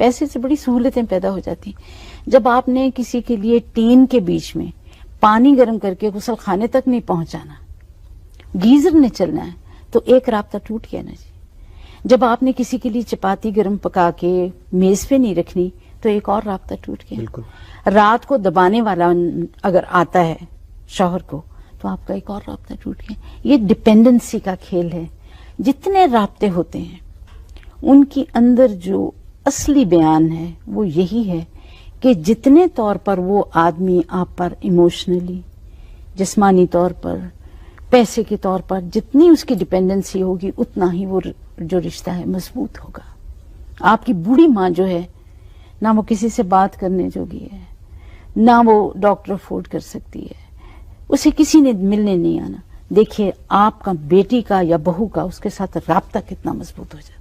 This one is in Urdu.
پیسے سے بڑی سہولتیں پیدا ہو جاتی. جب آپ نے کسی کے لیے ٹین کے بیچ میں پانی گرم کر کے غسل خانے تک نہیں پہنچانا, گیزر نے چلنا ہے, تو ایک رابطہ ٹوٹ گیا نا جی. جب آپ نے کسی کے لیے چپاتی گرم پکا کے میز پہ نہیں رکھنی تو ایک اور رابطہ ٹوٹ گیا. بالکل. رات کو دبانے والا اگر آتا ہے شوہر کو تو آپ کا ایک اور رابطہ ٹوٹ گیا. یہ ڈپینڈنسی کا کھیل ہے. جتنے رابطے ہوتے ہیں ان کی اندر جو اصلی بیان ہے وہ یہی ہے کہ جتنے طور پر وہ آدمی آپ پر ایموشنلی, جسمانی طور پر, پیسے کے طور پر جتنی اس کی ڈپینڈنسی ہوگی اتنا ہی وہ جو رشتہ ہے مضبوط ہوگا. آپ کی بوڑھی ماں جو ہے نہ وہ کسی سے بات کرنے جوگی ہے, نہ وہ ڈاکٹر افورڈ کر سکتی ہے, اسے کسی نے ملنے نہیں آنا. دیکھیے آپ کا بیٹی کا یا بہو کا اس کے ساتھ رابطہ کتنا مضبوط ہو جاتا ہے.